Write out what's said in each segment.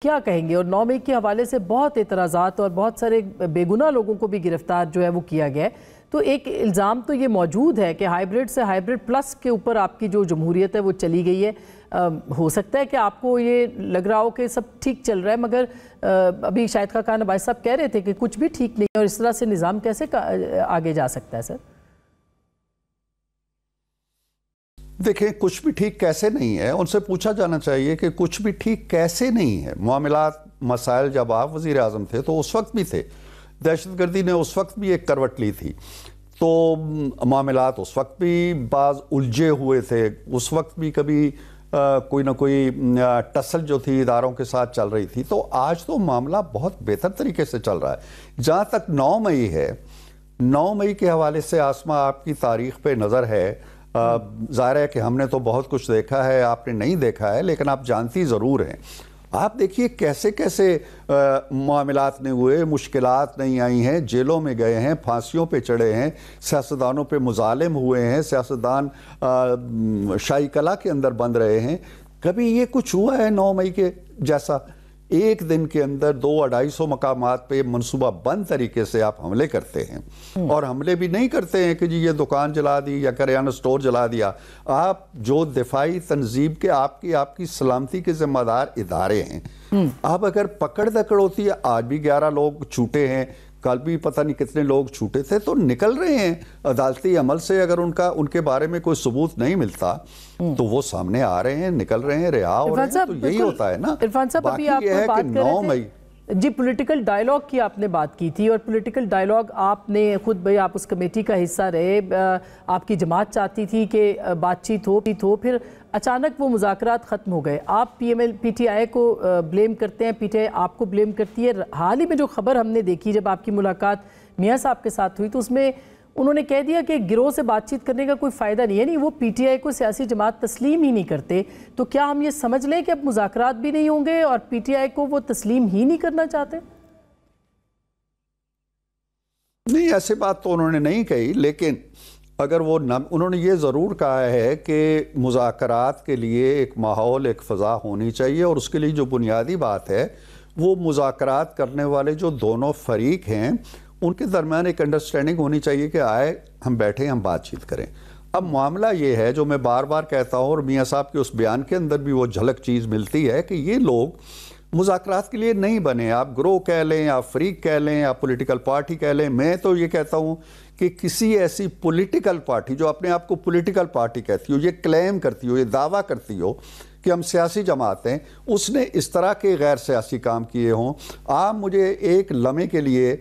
کیا کہیں گے؟ اور 9 مئی کے حوالے سے بہت اعتراضات اور بہت سارے بے گناہ لوگوں کو بھی گرفتار جو ہے وہ کیا گیا ہے، تو ایک الزام تو یہ موجود ہے کہ ہائیبرڈ سے ہائیبرڈ پلس کے اوپر آپ کی جو جمہوریت ہے وہ چلی گئی ہے۔ ہو سکتا ہے کہ آپ کو یہ لگ رہا ہو کہ سب ٹھیک چل رہا ہے، مگر ابھی شاہد خاقان عباسی صاحب کہہ رہے تھے کہ کچھ بھی ٹھیک نہیں ہے، اور اس طرح سے نظام کیسے آگے جا سکتا ہے سر؟ دیکھیں، کچھ بھی ٹھیک کیسے نہیں ہے، ان سے پوچھا جانا چاہیے کہ کچھ بھی ٹھیک کیسے نہیں ہے۔ معاملات مسائل جب آپ وزیر اعظم تھے تو اس وقت بھی تھے، دہشت گردی نے اس وقت بھی ایک کروٹ لی تھی، تو معاملات اس وقت بھی بعض الجھے ہوئے تھے، اس وقت بھی کبھی کوئی نہ کوئی ٹسل جو تھی اداروں کے ساتھ چل رہی تھی، تو آج تو معاملہ بہت بہتر طریقے سے چل رہا ہے۔ جہاں تک 9 مئی ہے، 9 مئی کے حوالے سے آسما آپ کی تاریخ پہ نظر ہے، ظاہر ہے کہ ہم نے تو بہت کچھ دیکھا ہے، آپ نے نہیں دیکھا ہے، لیکن آپ جانتی ضرور ہیں۔ آپ دیکھیے کیسے کیسے معاملات نہیں ہوئے، مشکلات نہیں آئی ہیں، جیلوں میں گئے ہیں، پھانسیوں پہ چڑھے ہیں، سیاستدانوں پہ مظالم ہوئے ہیں، سیاستدان شاہی کلا کے اندر بند رہے ہیں۔ کبھی یہ کچھ ہوا ہے 9 مئی کے جیسا؟ ایک دن کے اندر 200-250 مقامات پہ منصوبہ بند طریقے سے آپ حملے کرتے ہیں، اور حملے بھی نہیں کرتے ہیں کہ جی یہ دکان جلا دی یا کریانہ سٹور جلا دیا۔ آپ جو دفاعی تنظیم کے آپ کی سلامتی کے ذمہ دار ادارے ہیں، اب اگر پکڑ دکڑ ہوتی ہے، آج بھی 11 لوگ چھوٹے ہیں، کل بھی پتہ نہیں کتنے لوگ چھوٹے تھے، تو نکل رہے ہیں عدالتی عمل سے۔ اگر ان کے بارے میں کوئی ثبوت نہیں ملتا تو وہ سامنے آ رہے ہیں، نکل رہے ہیں، رہا ہو رہے ہیں، تو یہی ہوتا ہے نا۔ عرفان صاحب، ابھی آپ کو بات کر رہے تھے جی پولیٹیکل ڈائیلاگ کی آپ نے بات کی تھی، اور پولیٹیکل ڈائیلاگ آپ نے خود بھائی آپ اس کمیٹی کا حصہ رہے، آپ کی جماعت چاہتی تھی کہ بات چیت ہو، پھر اچانک وہ مذاکرات ختم ہو گئے۔ آپ پی ٹی آئی کو بلیم کرتے ہیں، پی ٹی آئی آپ کو بلیم کرتی ہے۔ حال ہی میں جو خبر ہم نے دیکھی جب آپ کی ملاقات میاں صاحب کے ساتھ ہوئی، تو اس میں انہوں نے کہہ دیا کہ گروہ سے بات چیت کرنے کا کوئی فائدہ نہیں ہے، نہیں وہ پی ٹی آئی کو سیاسی جماعت تسلیم ہی نہیں کرتے۔ تو کیا ہم یہ سمجھ لیں کہ اب مذاکرات بھی نہیں ہوں گے اور پی ٹی آئی کو وہ تسلیم ہی نہیں کرنا چاہتے؟ نہیں، ایسی بات تو انہوں نے نہیں کہی، لیکن اگر انہوں نے یہ ضرور کہا ہے کہ مذاکرات کے لیے ایک ماحول، ایک فضا ہونی چاہیے، اور اس کے لیے جو بنیادی بات ہے وہ مذاکرات کرنے والے جو دونوں فریق ہیں ان کے درمیان ایک انڈرسٹینڈنگ ہونی چاہیے کہ آئے ہم بیٹھیں، ہم بات چیت کریں۔ اب معاملہ یہ ہے جو میں بار بار کہتا ہوں، اور میاں صاحب کے اس بیان کے اندر بھی وہ جھلک چیز ملتی ہے، کہ یہ لوگ مذاکرات کے لیے نہیں بنے۔ آپ گروہ کہہ لیں، آپ فریق کہہ لیں، آپ پولیٹیکل پارٹی کہہ لیں، میں تو یہ کہتا ہوں کہ کسی ایسی پولیٹیکل پارٹی جو اپنے آپ کو پولیٹیکل پارٹی کہتی ہو، یہ کلیم کرتی ہو، یہ دعویٰ کرتی ہو کہ ہم سیاسی جماعت ہیں، اس نے اس طرح کے غیر سیاسی کام کیے ہوں۔ آپ مجھے ایک لمحے کے لیے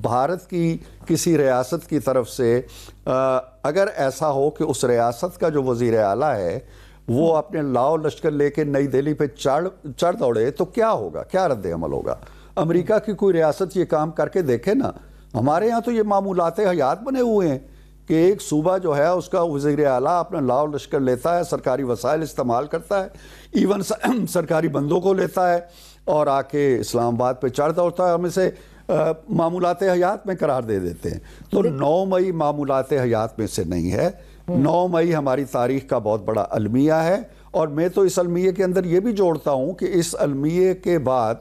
بھارت کی کسی ریاست کی طرف سے اگر ایسا ہو کہ اس ریاست کا جو وزیر اعلیٰ ہے وہ اپنے لاؤ لشکر لے کے نئی دہلی پہ چڑھ دوڑے، تو کیا ہوگا؟ کیا رد عمل ہوگا؟ امریکہ کی کوئی ریاست یہ کام کر کے دیکھے نا۔ ہمارے ہاں تو یہ معمولات حیات بنے ہوئے ہیں کہ ایک صوبہ جو ہے اس کا وزیر اعلیٰ اپنا لاؤ لشکر لیتا ہے، سرکاری وسائل استعمال کرتا ہے، ایون سرکاری بندوں کو لیتا ہے اور آ کے اسلام آباد پہ چڑھ دوڑتا ہے، ہم اسے معمولات حیات میں قرار دے دیتے ہیں۔ تو 9 مئی معمولات حیات میں سے نہیں ہے۔ 9 مئی ہماری تاریخ کا بہت بڑا المیہ ہے، اور میں تو اس المیہ کے اندر یہ بھی جوڑتا ہوں کہ اس المیہ کے بعد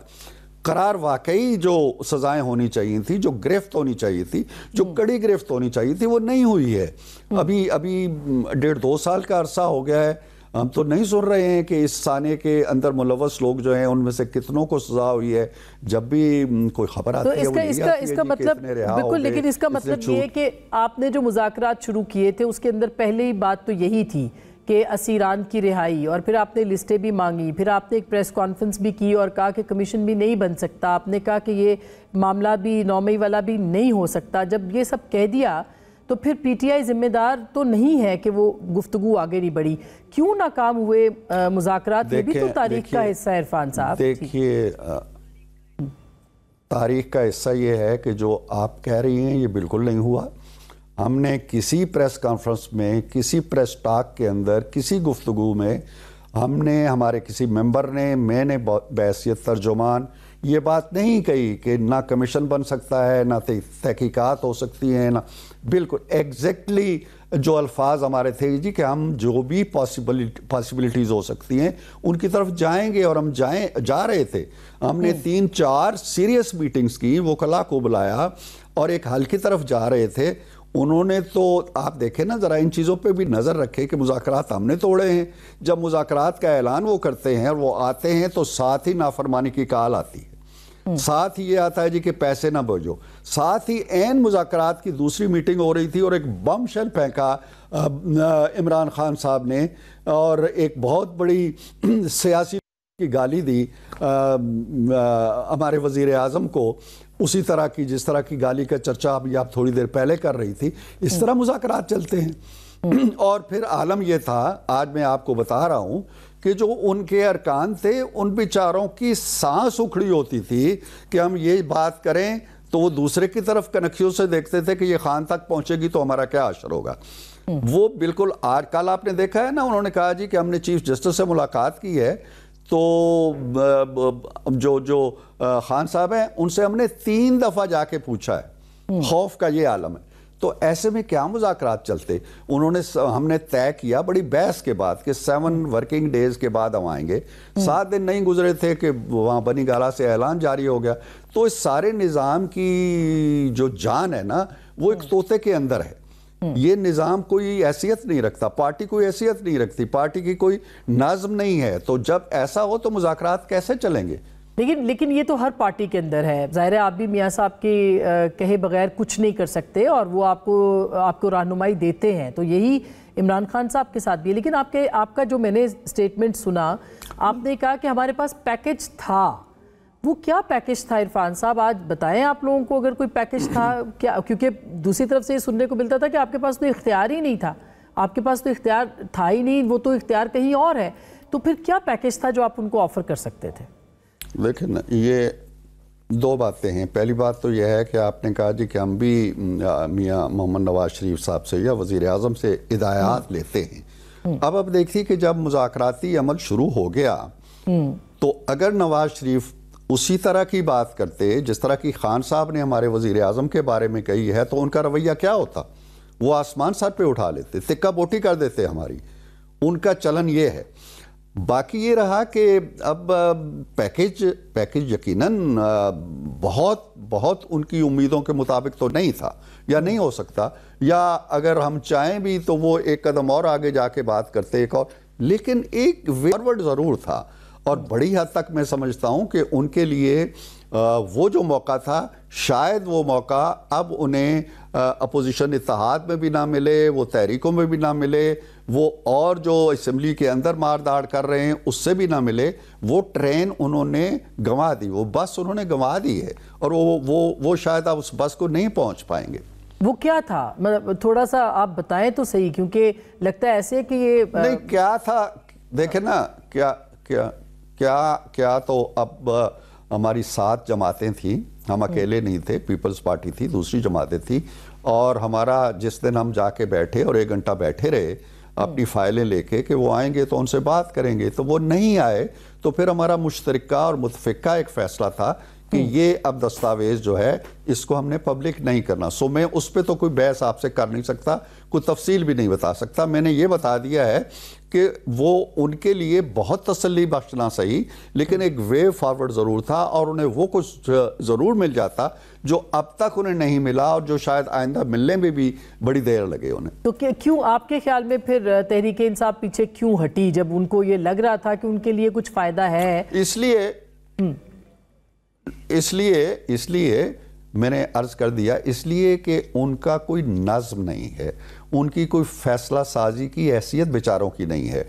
قرار واقعی جو سزائیں ہونی چاہیے تھی، جو گرفت ہونی چاہیے تھی، جو کڑی گرفت ہونی چاہیے تھی، وہ نہیں ہوئی ہے۔ ابھی 1.5-2 سال کا عرصہ ہو گیا ہے، ہم تو نہیں سن رہے ہیں کہ اس سانے کے اندر ملوث لوگ جو ہیں ان میں سے کتنوں کو سزا ہوئی ہے۔ جب بھی کوئی خبر آتی ہے وہ یہی آتی ہے کہ کتنے رہا ہو گئے۔ بالکل، لیکن اس کا مطلب یہ ہے کہ آپ نے جو مذاکرات شروع کیے تھے اس کے اندر پہلی بات تو یہی تھی کہ اسیران کی رہائی، اور پھر آپ نے لسٹیں بھی مانگی، پھر آپ نے ایک پریس کانفرنس بھی کی اور کہا کہ کمیشن بھی نہیں بن سکتا، آپ نے کہا کہ یہ معاملہ بھی 9 مئی والا بھی نہیں ہو سکتا۔ جب یہ سب کہہ دیا تو پھر پی ٹی آئی ذمہ دار تو نہیں ہے کہ وہ گفتگو آگے نہیں بڑھی۔ کیوں ناکام ہوئے مذاکرات؟ یہ بھی تو تاریخ کا حصہ ہے عرفان صاحب۔ دیکھیے، تاریخ کا حصہ یہ ہے کہ جو آپ کہہ رہی ہیں یہ بالکل نہیں ہوا۔ ہم نے کسی پریس کانفرنس میں، کسی پریس ٹاک کے اندر، کسی گفتگو میں ہم نے، ہمارے کسی ممبر نے، میں نے بحیثیت ترجمان یہ بات نہیں کہی کہ نہ کمیشن بن سکتا ہے، نہ تحقیقات ہو سکتی ہیں، نہ بالکل ایگزیکٹلی جو الفاظ ہمارے تھے جی کہ ہم جو بھی پاسبلٹیز ہو سکتی ہیں ان کی طرف جائیں گے، اور ہم جا رہے تھے. ہم نے 3-4 سیریس میٹنگز کی، وکلاء کو بلایا اور ایک حل کی طرف جا رہے تھے. انہوں نے تو آپ دیکھیں نا ذرا ان چیزوں پہ بھی نظر رکھے کہ مذاکرات ہم نے توڑے ہیں. جب مذاکرات کا اعلان وہ کرتے ہیں اور وہ آتے ہیں تو ساتھ ہی نافرمانی کی کال آتی ہے، ساتھ ہی یہ آتا ہے جی کہ پیسے نہ بھیجو. ساتھ ہی عین مذاکرات کی دوسری میٹنگ ہو رہی تھی اور ایک بم شیل پھینکا عمران خان صاحب نے اور ایک بہت بڑی سیاسی کی گالی دی ہمارے وزیر اعظم کو، اسی طرح کی جس طرح کی گالی کا چرچہ ابھی آپ تھوڑی دیر پہلے کر رہی تھی. اس طرح مذاکرات چلتے ہیں. اور پھر عالم یہ تھا، آج میں آپ کو بتا رہا ہوں کہ جو ان کے ارکان تھے ان بیچاروں کی سانس اکھڑی ہوتی تھی کہ ہم یہ بات کریں تو وہ دوسرے کی طرف کنکھیوں سے دیکھتے تھے کہ یہ خان تک پہنچے گی تو ہمارا کیا حشر ہوگا. وہ بالکل آج کل آپ نے دیکھا ہے نا، انہوں نے کہا جی کہ ہم نے چیف جسٹس سے ملاقات کی ہے تو جو خان صاحب ہیں ان سے ہم نے 3 دفعہ جا کے پوچھا ہے. خوف کا یہ عالم ہے. تو ایسے میں کیا مذاکرات چلتے؟ ہم نے طے کیا بڑی بحث کے بعد کہ 7 ورکنگ ڈیز کے بعد ہم آئیں گے. 7 دن نہیں گزرے تھے کہ وہاں بنی گالہ سے اعلان جاری ہو گیا. تو اس سارے نظام کی جو جان ہے نا وہ ایک طوطے کے اندر ہے. یہ نظام کوئی حیثیت نہیں رکھتا، پارٹی کوئی حیثیت نہیں رکھتی، پارٹی کی کوئی نظم نہیں ہے. تو جب ایسا ہو تو مذاکرات کیسے چلیں گے؟ لیکن یہ تو ہر پارٹی کے اندر ہے. ظاہر ہے آپ بھی میاں صاحب کے کہے بغیر کچھ نہیں کر سکتے اور وہ آپ کو رہنمائی دیتے ہیں. تو یہی عمران خان صاحب کے ساتھ بھی ہے. لیکن آپ کا جو میں نے سٹیٹمنٹ سنا، آپ نے کہا کہ ہمارے پاس پیکج تھا. وہ کیا پیکج تھا عرفان صاحب؟ آج بتائیں آپ لوگوں کو اگر کوئی پیکج تھا کیا، کیونکہ دوسری طرف سے یہ سننے کو ملتا تھا کہ آپ کے پاس تو اختیار ہی نہیں تھا. آپ کے پاس تو اختیار تھا ہی نہیں، وہ تو اختیار کہیں اور ہے. تو پھر کیا پیکج تھا جو آپ ان کو آفر کر سکتے تھے؟ دیکھیں نا، یہ 2 باتیں ہیں. پہلی بات تو یہ ہے کہ آپ نے کہا جی کہ ہم بھی میاں محمد نواز شریف صاحب سے یا وزیر اعظم سے ہدایات لیتے ہیں. اب دیکھیے کہ جب مذاکراتی عمل شروع ہو گیا تو اگر نواز شریف اسی طرح کی بات کرتے جس طرح کی خان صاحب نے ہمارے وزیر اعظم کے بارے میں کہی ہے تو ان کا رویہ کیا ہوتا؟ وہ آسمان سر پہ اٹھا لیتے، تکہ بوٹی کر دیتے ہماری. ان کا چلن یہ ہے. باقی یہ رہا کہ اب پیکج یقیناً بہت ان کی امیدوں کے مطابق تو نہیں تھا یا نہیں ہو سکتا، یا اگر ہم چاہیں بھی تو وہ ایک قدم اور آگے جا کے بات کرتے ایک اور. لیکن ایک فارورڈ ضرور تھا اور بڑی حد تک میں سمجھتا ہوں کہ ان کے لیے وہ جو موقع تھا شاید وہ موقع اب انہیں اپوزیشن اتحاد میں بھی نہ ملے، وہ تحریکوں میں بھی نہ ملے، وہ اور جو اسمبلی کے اندر مارداڑ کر رہے ہیں اس سے بھی نہ ملے. وہ ٹرین انہوں نے گنوا دی، وہ بس انہوں نے گنوا دی ہے اور وہ شاید اب اس بس کو نہیں پہنچ پائیں گے. وہ کیا تھا؟ مطلب تھوڑا سا آپ بتائیں تو صحیح، کیونکہ لگتا ہے ایسے کہ یہ نہیں کیا تھا. دیکھیں نا کیا تو اب ہماری 7 جماعتیں تھیں، ہم اکیلے نہیں تھے. پیپلز پارٹی تھی، دوسری جماعتیں تھیں، اور ہمارا جس دن ہم جا کے بیٹھے اور 1 گھنٹہ بیٹھے رہے اپنی فائلیں لے کے کہ وہ آئیں گے تو ان سے بات کریں گے، تو وہ نہیں آئے. تو پھر ہمارا مشترکہ اور متفقہ ایک فیصلہ تھا کہ یہ اب دستاویز جو ہے اس کو ہم نے پبلک نہیں کرنا. سو میں اس پہ تو کوئی بحث آپ سے کر نہیں سکتا، کوئی تفصیل بھی نہیں بتا سکتا. میں نے یہ بتا دیا ہے کہ وہ ان کے لیے بہت تسلی بخشنا صحیح، لیکن ایک وے فارورڈ ضرور تھا اور انہیں وہ کچھ ضرور مل جاتا جو اب تک انہیں نہیں ملا اور جو شاید آئندہ ملنے میں بھی بڑی دیر لگے انہیں. تو کیوں آپ کے خیال میں پھر تحریک انصاف پیچھے کیوں ہٹی جب ان کو یہ لگ رہا تھا کہ ان کے لیے کچھ فائدہ ہے؟ اس لیے میں نے عرض کر دیا، اس لیے کہ ان کا کوئی نظم نہیں ہے، ان کی کوئی فیصلہ سازی کی حیثیت بیچاروں کی نہیں ہے.